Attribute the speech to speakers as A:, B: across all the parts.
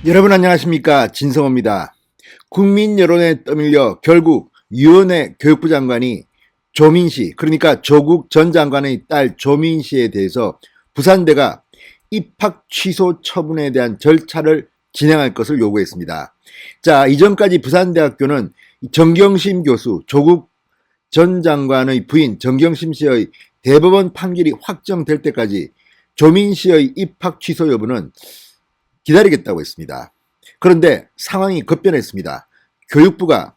A: 여러분 안녕하십니까, 진성호입니다. 국민 여론에 떠밀려 결국 유은혜 교육부 장관이 조민씨, 그러니까 조국 전 장관의 딸 조민씨에 대해서 부산대가 입학 취소 처분에 대한 절차를 진행할 것을 요구했습니다. 자, 이전까지 부산대학교는 정경심 교수, 조국 전 장관의 부인 정경심 씨의 대법원 판결이 확정될 때까지 조민 씨의 입학 취소 여부는 기다리겠다고 했습니다. 그런데 상황이 급변했습니다. 교육부가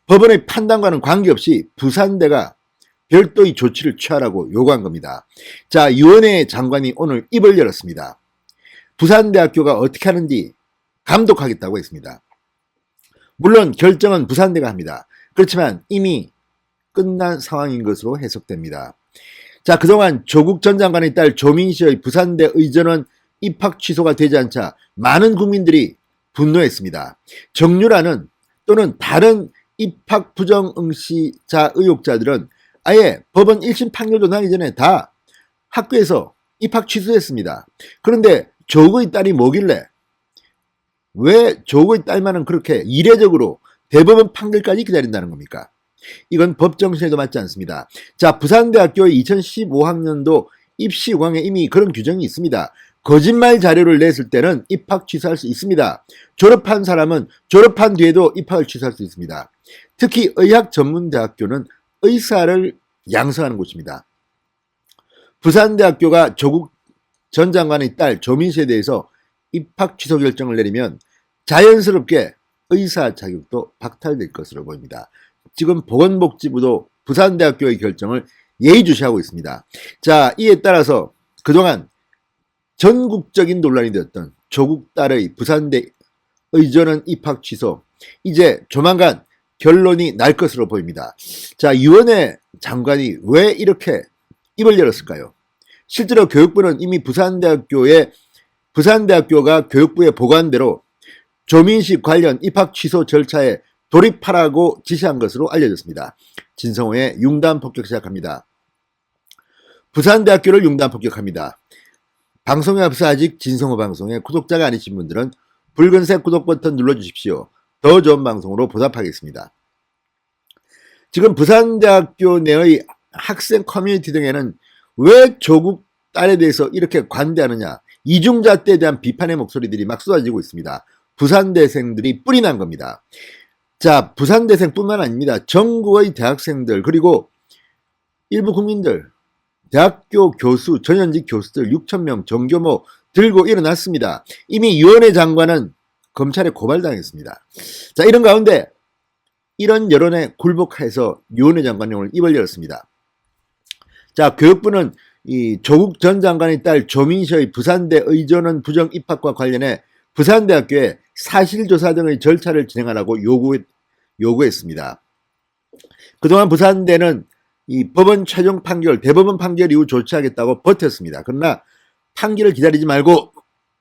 A: 법원의 판단과는 관계없이 부산대가 별도의 조치를 취하라고 요구한 겁니다. 자, 유은혜 장관이 오늘 입을 열었습니다. 부산대학교가 어떻게 하는지 감독하겠다고 했습니다. 물론 결정은 부산대가 합니다. 그렇지만 이미 끝난 상황인 것으로 해석됩니다. 자, 그동안 조국 전 장관의 딸 조민 씨의 부산대 의전원 입학 취소가 되지 않자 많은 국민들이 분노했습니다. 정유라는 또는 다른 입학 부정 응시자 의혹자들은 아예 법원 1심 판결도 나기 전에 다 학교에서 입학 취소했습니다. 그런데 조국의 딸이 뭐길래 왜 조국의 딸만은 그렇게 이례적으로 대법원 판결까지 기다린다는 겁니까? 이건 법 정신에도 맞지 않습니다. 자, 부산대학교의 2015학년도 입시 요강에 이미 그런 규정이 있습니다. 거짓말 자료를 냈을 때는 입학 취소할 수 있습니다. 졸업한 사람은 졸업한 뒤에도 입학을 취소할 수 있습니다. 특히 의학전문대학교는 의사를 양성하는 곳입니다. 부산대학교가 조국 전 장관의 딸 조민 씨에 대해서 입학 취소 결정을 내리면 자연스럽게 의사 자격도 박탈될 것으로 보입니다. 지금 보건복지부도 부산대학교의 결정을 예의주시하고 있습니다. 자, 이에 따라서 그동안 전국적인 논란이 되었던 조국 딸의 부산대 의전원 입학 취소, 이제 조만간 결론이 날 것으로 보입니다. 자, 유은혜 장관이 왜 이렇게 입을 열었을까요? 실제로 교육부는 이미 부산대학교가 교육부의 보관대로 조민씨 관련 입학 취소 절차에 돌입하라고 지시한 것으로 알려졌습니다. 진성호의 융단 폭격 시작합니다. 부산대학교를 융단 폭격합니다. 방송에 앞서 아직 진성호 방송에 구독자가 아니신 분들은 붉은색 구독 버튼 눌러주십시오. 더 좋은 방송으로 보답하겠습니다. 지금 부산대학교 내의 학생 커뮤니티 등에는 왜 조국 딸에 대해서 이렇게 관대하느냐, 이중잣대에 대한 비판의 목소리들이 막 쏟아지고 있습니다. 부산대생들이 뿔이 난 겁니다. 자, 부산대생뿐만 아닙니다. 전국의 대학생들 그리고 일부 국민들, 대학교 교수, 전현직 교수들 6,000명 정규모 들고 일어났습니다. 이미 유은혜 장관은 검찰에 고발당했습니다. 자, 이런 가운데 이런 여론에 굴복해서 유은혜 장관이 오늘 입을 열었습니다. 자, 교육부는 이 조국 전 장관의 딸 조민 씨의 부산대 의전원 부정 입학과 관련해 부산대학교에 사실조사 등의 절차를 진행하라고 요구했습니다. 그동안 부산대는 이 법원 최종 판결, 대법원 판결 이후 조치하겠다고 버텼습니다. 그러나 판결을 기다리지 말고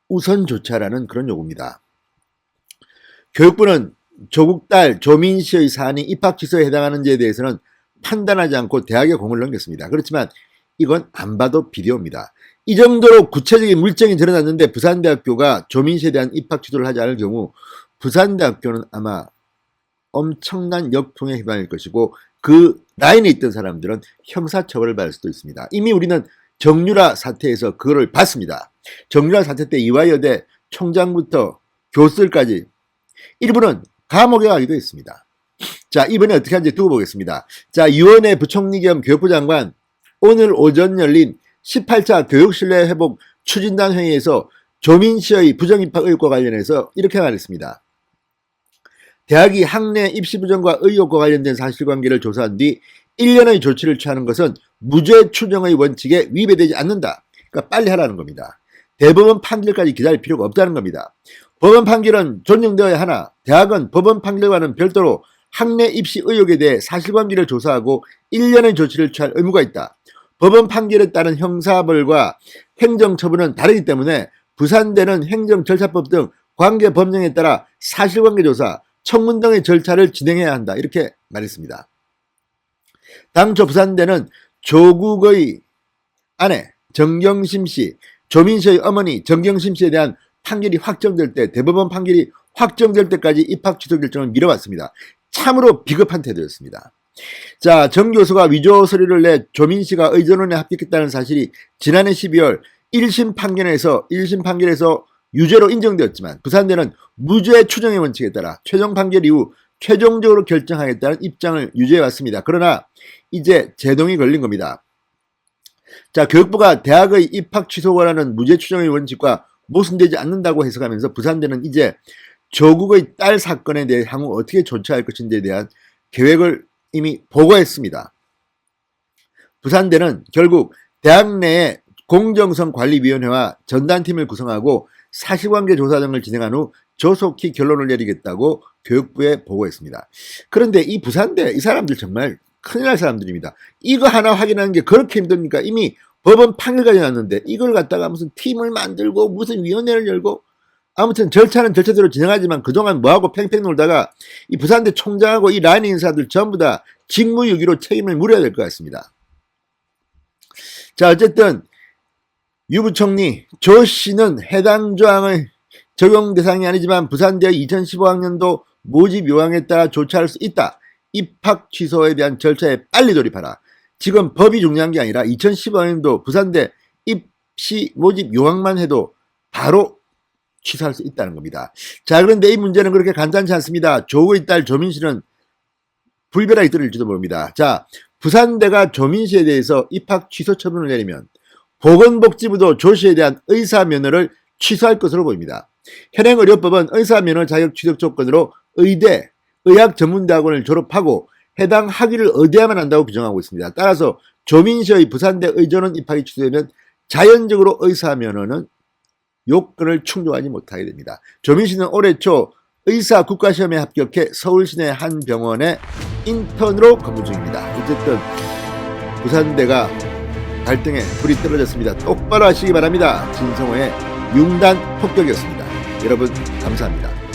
A: 우선 조치하라는 그런 요구입니다. 교육부는 조국 딸 조민 씨의 사안이 입학 취소에 해당하는지에 대해서는 판단하지 않고 대학에 공을 넘겼습니다. 그렇지만 이건 안 봐도 비디오입니다. 이 정도로 구체적인 물증이 드러났는데 부산대학교가 조민 씨에 대한 입학 취소를 하지 않을 경우 부산대학교는 아마 엄청난 역풍에 휘말릴 것이고 그 라인에 있던 사람들은 형사처벌을 받을 수도 있습니다. 이미 우리는 정유라 사태에서 그거를 봤습니다. 정유라 사태 때 이화여대 총장부터 교수들까지 일부는 감옥에 가기도 했습니다. 자, 이번에 어떻게 하는지 두고 보겠습니다. 자, 유은혜 부총리 겸 교육부 장관 오늘 오전 열린 18차 교육신뢰 회복 추진단 회의에서 조민 씨의 부정입학 의혹과 관련해서 이렇게 말했습니다. 대학이 학내 입시 부정과 의혹과 관련된 사실관계를 조사한 뒤 1년의 조치를 취하는 것은 무죄 추정의 원칙에 위배되지 않는다. 그러니까 빨리 하라는 겁니다. 대법원 판결까지 기다릴 필요가 없다는 겁니다. 법원 판결은 존중되어야 하나 대학은 법원 판결과는 별도로 학내 입시 의혹에 대해 사실관계를 조사하고 1년의 조치를 취할 의무가 있다. 법원 판결에 따른 형사벌과 행정처분은 다르기 때문에 부산대는 행정절차법 등 관계 법령에 따라 사실관계 조사, 청문 등의 절차를 진행해야 한다. 이렇게 말했습니다. 당초 부산대는 조국의 아내 정경심 씨, 조민 씨의 어머니 정경심 씨에 대한 판결이 확정될 때, 대법원 판결이 확정될 때까지 입학 취소 결정을 미뤄왔습니다. 참으로 비겁한 태도였습니다. 자, 정 교수가 위조 서류를 내 조민 씨가 의전원에 합격했다는 사실이 지난해 12월 1심 판결에서 유죄로 인정되었지만 부산대는 무죄 추정의 원칙에 따라 최종 판결 이후 최종적으로 결정하겠다는 입장을 유지해왔습니다. 그러나 이제 제동이 걸린 겁니다. 자, 교육부가 대학의 입학 취소 권한은 무죄 추정의 원칙과 모순되지 않는다고 해석하면서 부산대는 이제 조국의 딸 사건에 대해 향후 어떻게 조처할 것인지에 대한 계획을 이미 보고했습니다. 부산대는 결국 대학 내에 공정성관리위원회와 전단팀을 구성하고 사실관계 조사 등을 진행한 후 조속히 결론을 내리겠다고 교육부에 보고했습니다. 그런데 이 부산대, 이 사람들 정말 큰일 날 사람들입니다. 이거 하나 확인하는 게 그렇게 힘듭니까? 이미 법원 판결까지 났는데 이걸 갖다가 무슨 팀을 만들고 무슨 위원회를 열고, 아무튼 절차는 절차대로 진행하지만 그동안 뭐하고 팽팽 놀다가 이 부산대 총장하고 이 라인 인사들 전부 다 직무유기로 책임을 물어야 될 것 같습니다. 자, 어쨌든 유 부총리 조 씨는 해당 조항의 적용 대상이 아니지만 부산대 2015학년도 모집 요항에 따라 조처할 수 있다. 입학 취소에 대한 절차에 빨리 돌입하라. 지금 법이 중요한 게 아니라 2015학년도 부산대 입시 모집 요항만 해도 바로 취소할 수 있다는 겁니다. 자, 그런데 이 문제는 그렇게 간단치 않습니다. 조국의 딸 조민 씨는 불벼락이 떨어질지도 모릅니다. 자, 부산대가 조민 씨에 대해서 입학 취소 처분을 내리면 보건복지부도 조 씨에 대한 의사면허를 취소할 것으로 보입니다. 현행의료법은 의사면허 자격 취득 조건으로 의대, 의학전문대학원을 졸업하고 해당 학위를 얻어야만 한다고 규정하고 있습니다. 따라서 조민 씨의 부산대 의전원 입학이 취소되면 자연적으로 의사면허는 요건을 충족하지 못하게 됩니다. 조민 씨는 올해 초 의사 국가시험에 합격해 서울시내 한 병원에 인턴으로 근무 중입니다. 어쨌든 부산대가 갈등에 불이 떨어졌습니다. 똑바로 하시기 바랍니다. 진성호의 융단 폭격이었습니다. 여러분 감사합니다.